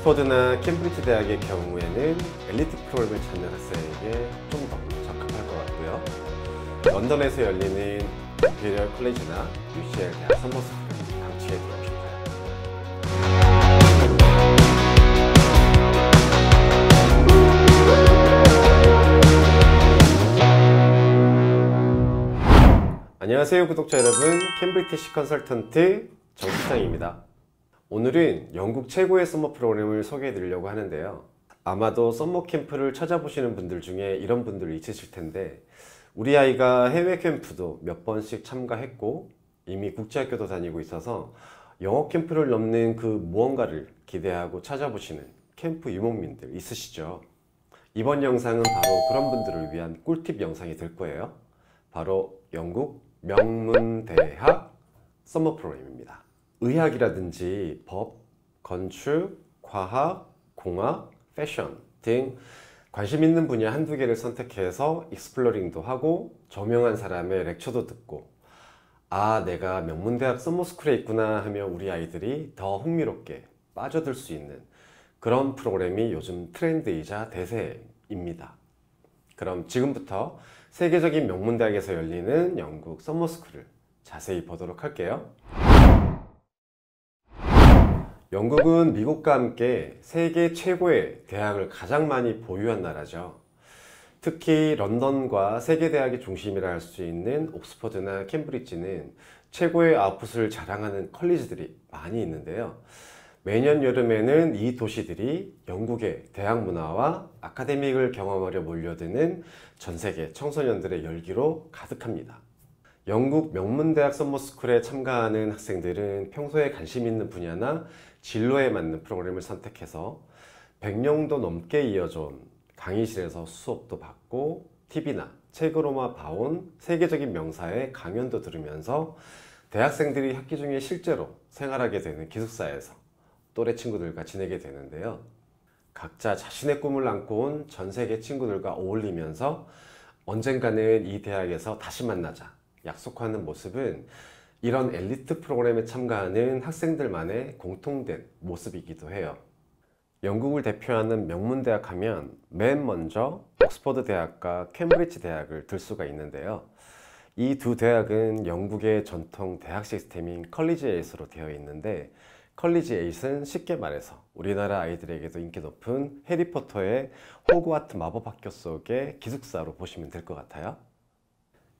옥스퍼드나 캠브리지 대학의 경우에는 엘리트 프로그램을 찾는 학생에게 좀 더 적합할 것 같고요. 런던에서 열리는 임페리얼 컬리지나 UCL 대학 서머스쿨 강추해 드리고 싶어요. 안녕하세요 구독자 여러분, 캠브리티시 컨설턴트 정수장입니다. 오늘은 영국 최고의 썸머 프로그램을 소개해 드리려고 하는데요. 아마도 썸머 캠프를 찾아보시는 분들 중에 이런 분들 있으실 텐데, 우리 아이가 해외 캠프도 몇 번씩 참가했고 이미 국제학교도 다니고 있어서 영어 캠프를 넘는 그 무언가를 기대하고 찾아보시는 캠프 유목민들 있으시죠? 이번 영상은 바로 그런 분들을 위한 꿀팁 영상이 될 거예요. 바로 영국 명문대학 썸머 프로그램입니다. 의학이라든지 법, 건축, 과학, 공학, 패션 등 관심 있는 분야 한두 개를 선택해서 익스플로링도 하고 저명한 사람의 렉처도 듣고, 아, 내가 명문대학 썸머스쿨에 있구나 하며 우리 아이들이 더 흥미롭게 빠져들 수 있는 그런 프로그램이 요즘 트렌드이자 대세입니다. 그럼 지금부터 세계적인 명문대학에서 열리는 영국 썸머스쿨을 자세히 보도록 할게요. 영국은 미국과 함께 세계 최고의 대학을 가장 많이 보유한 나라죠. 특히 런던과 세계대학의 중심이라 할 수 있는 옥스퍼드나 캠브리지는 최고의 아웃풋을 자랑하는 컬리지들이 많이 있는데요. 매년 여름에는 이 도시들이 영국의 대학 문화와 아카데믹을 경험하려 몰려드는 전세계 청소년들의 열기로 가득합니다. 영국 명문대학 썸머스쿨에 참가하는 학생들은 평소에 관심 있는 분야나 진로에 맞는 프로그램을 선택해서 100년도 넘게 이어져온 강의실에서 수업도 받고 TV나 책으로만 봐온 세계적인 명사의 강연도 들으면서 대학생들이 학기 중에 실제로 생활하게 되는 기숙사에서 또래 친구들과 지내게 되는데요. 각자 자신의 꿈을 안고 온 전 세계 친구들과 어울리면서 언젠가는 이 대학에서 다시 만나자 약속하는 모습은 이런 엘리트 프로그램에 참가하는 학생들만의 공통된 모습이기도 해요. 영국을 대표하는 명문대학 하면 맨 먼저 옥스퍼드 대학과 캠브리지 대학을 들 수가 있는데요. 이 두 대학은 영국의 전통 대학 시스템인 컬리지 에잇으로 되어 있는데, 컬리지 에잇은 쉽게 말해서 우리나라 아이들에게도 인기 높은 해리포터의 호그와트 마법학교 속의 기숙사로 보시면 될 것 같아요.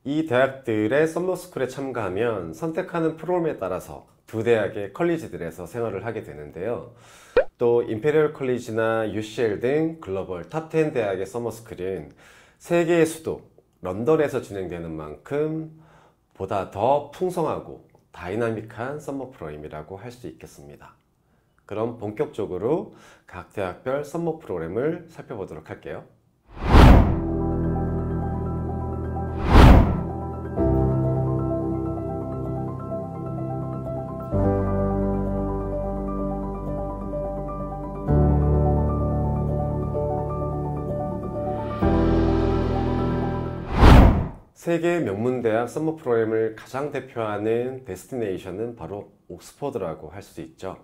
이 대학들의 썸머스쿨에 참가하면 선택하는 프로그램에 따라서 두 대학의 컬리지들에서 생활을 하게 되는데요. 또 임페리얼 컬리지나 UCL 등 글로벌 탑10 대학의 썸머스쿨은 세계의 수도 런던에서 진행되는 만큼 보다 더 풍성하고 다이나믹한 썸머 프로그램이라고 할 수 있겠습니다. 그럼 본격적으로 각 대학별 썸머 프로그램을 살펴보도록 할게요. 세계 명문대학 썸머 프로그램을 가장 대표하는 데스티네이션은 바로 옥스퍼드라고 할 수 있죠.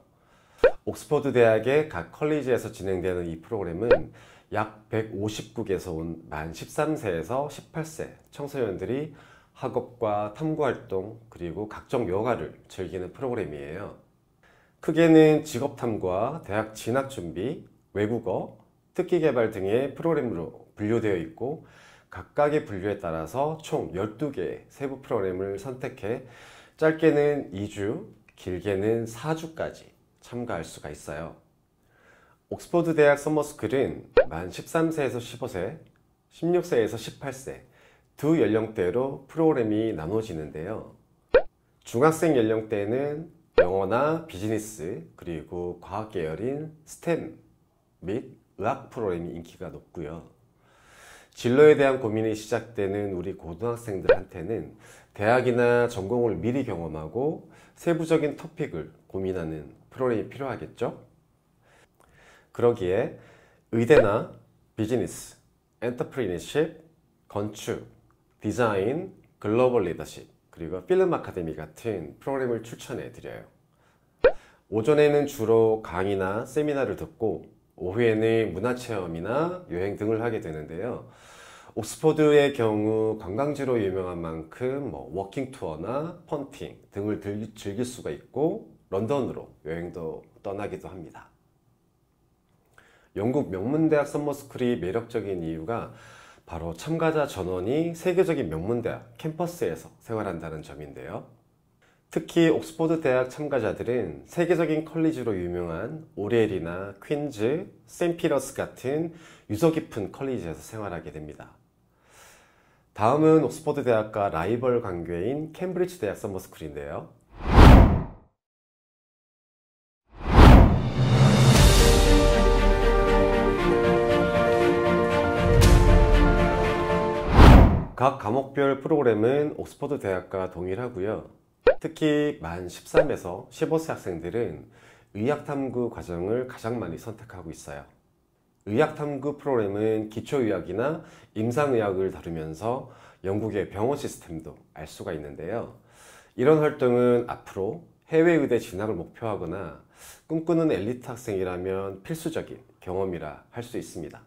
옥스퍼드 대학의 각 컬리지에서 진행되는 이 프로그램은 약 150국에서 온 만 13세에서 18세 청소년들이 학업과 탐구활동 그리고 각종 여가를 즐기는 프로그램이에요. 크게는 직업탐구와 대학 진학준비, 외국어, 특기개발 등의 프로그램으로 분류되어 있고, 각각의 분류에 따라서 총 12개의 세부 프로그램을 선택해 짧게는 2주, 길게는 4주까지 참가할 수가 있어요. 옥스퍼드 대학 썸머스쿨은 만 13세에서 15세, 16세에서 18세 두 연령대로 프로그램이 나눠지는데요. 중학생 연령대는 영어나 비즈니스 그리고 과학 계열인 스템 및 의학 프로그램이 인기가 높고요. 진로에 대한 고민이 시작되는 우리 고등학생들한테는 대학이나 전공을 미리 경험하고 세부적인 토픽을 고민하는 프로그램이 필요하겠죠? 그러기에 의대나 비즈니스, 엔터프리너십, 건축, 디자인, 글로벌 리더십, 그리고 필름 아카데미 같은 프로그램을 추천해 드려요. 오전에는 주로 강의나 세미나를 듣고 오후에는 문화체험이나 여행 등을 하게 되는데요. 옥스퍼드의 경우 관광지로 유명한 만큼 워킹 투어나 펀팅 등을 즐길 수가 있고 런던으로 여행도 떠나기도 합니다. 영국 명문대학 서머스쿨이 매력적인 이유가 바로 참가자 전원이 세계적인 명문대학 캠퍼스에서 생활한다는 점인데요. 특히 옥스퍼드 대학 참가자들은 세계적인 컬리지로 유명한 오렐이나 퀸즈, 세인트피터스 같은 유서 깊은 컬리지에서 생활하게 됩니다. 다음은 옥스퍼드 대학과 라이벌 관계인 캠브리지 대학 서머스쿨인데요. 각 과목별 프로그램은 옥스퍼드 대학과 동일하고요. 특히 만 13에서 15세 학생들은 의학탐구 과정을 가장 많이 선택하고 있어요. 의학탐구 프로그램은 기초의학이나 임상의학을 다루면서 영국의 병원 시스템도 알 수가 있는데요. 이런 활동은 앞으로 해외의대 진학을 목표하거나 꿈꾸는 엘리트 학생이라면 필수적인 경험이라 할 수 있습니다.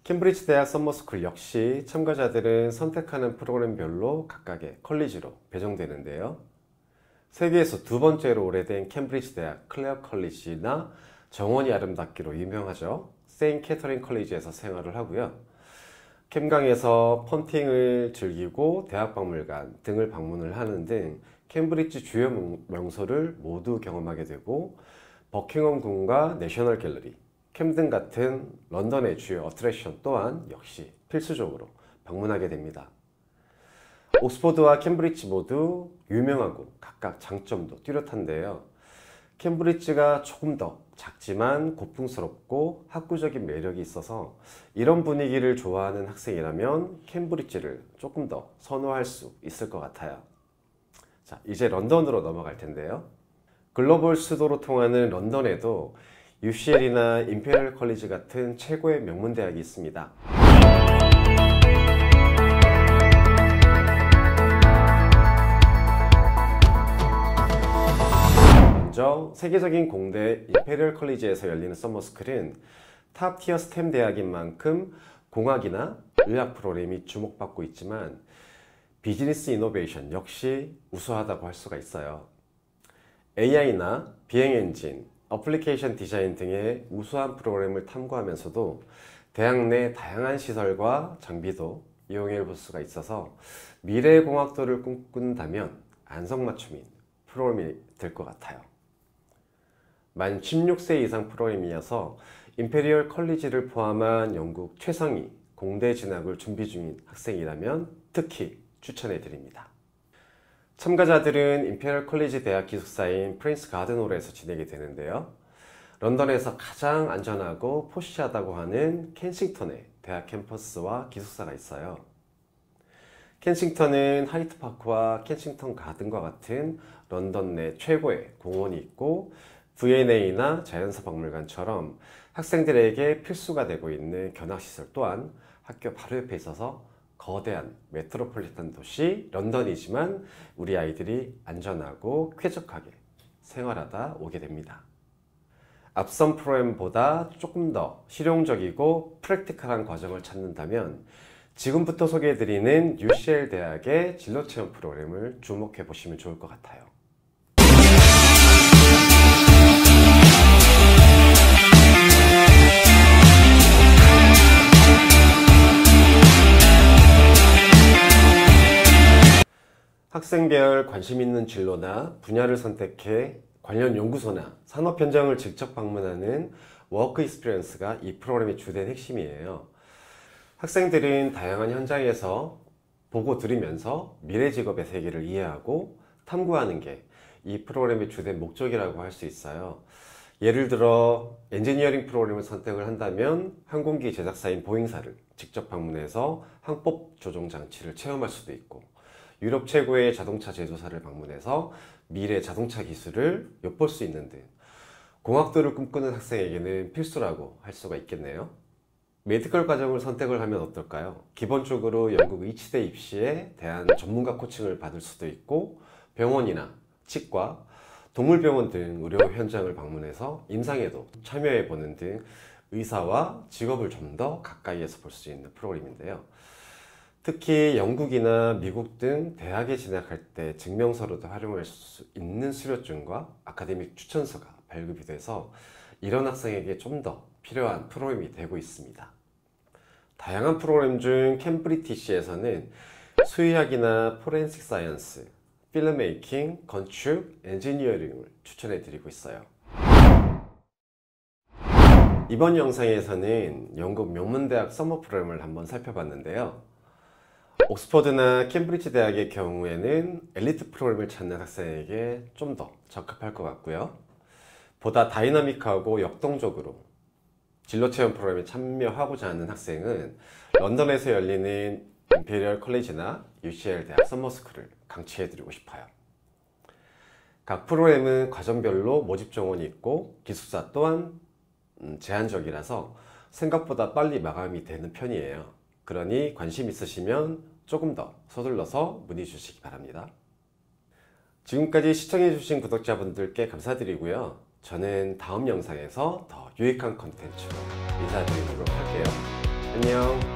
캠브리지 대학 서머스쿨 역시 참가자들은 선택하는 프로그램별로 각각의 컬리지로 배정되는데요. 세계에서 두 번째로 오래된 캠브리지 대학 클레어 컬리지나 정원이 아름답기로 유명하죠. 세인트 캐서린 컬리지에서 생활을 하고요. 캠강에서 펀팅을 즐기고 대학박물관 등을 방문을 하는 등 캠브리지 주요 명소를 모두 경험하게 되고 버킹엄 궁과 내셔널 갤러리, 캠든 같은 런던의 주요 어트랙션 또한 역시 필수적으로 방문하게 됩니다. 옥스퍼드와 캠브리지 모두 유명하고 각각 장점도 뚜렷한데요. 캠브리지가 조금 더 작지만 고풍스럽고 학구적인 매력이 있어서 이런 분위기를 좋아하는 학생이라면 캠브리지를 조금 더 선호할 수 있을 것 같아요. 자, 이제 런던으로 넘어갈 텐데요. 글로벌 수도로 통하는 런던에도 UCL이나 임페리얼 컬리지 같은 최고의 명문대학이 있습니다. 먼저 세계적인 공대 임페리얼 컬리지에서 열리는 서머스쿨은 탑티어 스템 대학인 만큼 공학이나 의학 프로그램이 주목받고 있지만 비즈니스 이노베이션 역시 우수하다고 할 수가 있어요. AI나 비행 엔진, 어플리케이션 디자인 등의 우수한 프로그램을 탐구하면서도 대학 내 다양한 시설과 장비도 이용해 볼 수가 있어서 미래의 공학도를 꿈꾼다면 안성맞춤인 프로그램이 될 것 같아요. 만 16세 이상 프로그램이어서 임페리얼 컬리지를 포함한 영국 최상위 공대 진학을 준비 중인 학생이라면 특히 추천해 드립니다. 참가자들은 임페리얼 컬리지 대학 기숙사인 프린스 가든홀에서 지내게 되는데요. 런던에서 가장 안전하고 포시하다고 하는 켄싱턴에 대학 캠퍼스와 기숙사가 있어요. 켄싱턴은 하이트파크와 켄싱턴 가든과 같은 런던 내 최고의 공원이 있고 V&A나 자연사 박물관처럼 학생들에게 필수가 되고 있는 견학시설 또한 학교 바로 옆에 있어서 거대한 메트로폴리탄 도시 런던이지만 우리 아이들이 안전하고 쾌적하게 생활하다 오게 됩니다. 앞선 프로그램보다 조금 더 실용적이고 프랙티컬한 과정을 찾는다면 지금부터 소개해드리는 UCL 대학의 진로체험 프로그램을 주목해 보시면 좋을 것 같아요. 학생별 관심 있는 진로나 분야를 선택해 관련 연구소나 산업 현장을 직접 방문하는 워크 익스피리언스가 이 프로그램의 주된 핵심이에요. 학생들은 다양한 현장에서 보고 들으면서 미래 직업의 세계를 이해하고 탐구하는 게 이 프로그램의 주된 목적이라고 할 수 있어요. 예를 들어 엔지니어링 프로그램을 선택을 한다면 항공기 제작사인 보잉사를 직접 방문해서 항법 조종 장치를 체험할 수도 있고 유럽 최고의 자동차 제조사를 방문해서 미래 자동차 기술을 엿볼 수 있는 등 공학도를 꿈꾸는 학생에게는 필수라고 할 수가 있겠네요. 메디컬 과정을 선택을 하면 어떨까요? 기본적으로 영국 의치대 입시에 대한 전문가 코칭을 받을 수도 있고 병원이나 치과 동물병원 등 의료 현장을 방문해서 임상에도 참여해보는 등 의사와 직업을 좀 더 가까이에서 볼 수 있는 프로그램인데요. 특히 영국이나 미국 등 대학에 진학할 때 증명서로도 활용할 수 있는 수료증과 아카데믹 추천서가 발급이 돼서 이런 학생에게 좀 더 필요한 프로그램이 되고 있습니다. 다양한 프로그램 중 캠브리티시에서는 수의학이나 포렌식 사이언스, 필름메이킹, 건축, 엔지니어링을 추천해 드리고 있어요. 이번 영상에서는 영국 명문대학 서머 프로그램을 한번 살펴봤는데요. 옥스퍼드나 캠브리지 대학의 경우에는 엘리트 프로그램을 찾는 학생에게 좀 더 적합할 것 같고요. 보다 다이나믹하고 역동적으로 진로체험 프로그램에 참여하고자 하는 학생은 런던에서 열리는 임페리얼 컬리지나 UCL 대학 서머스쿨을 강추해드리고 싶어요. 각 프로그램은 과정별로 모집 정원이 있고 기숙사 또한 제한적이라서 생각보다 빨리 마감이 되는 편이에요. 그러니 관심 있으시면 조금 더 서둘러서 문의 주시기 바랍니다. 지금까지 시청해주신 구독자분들께 감사드리고요. 저는 다음 영상에서 더 유익한 컨텐츠로 인사드리도록 할게요. 안녕.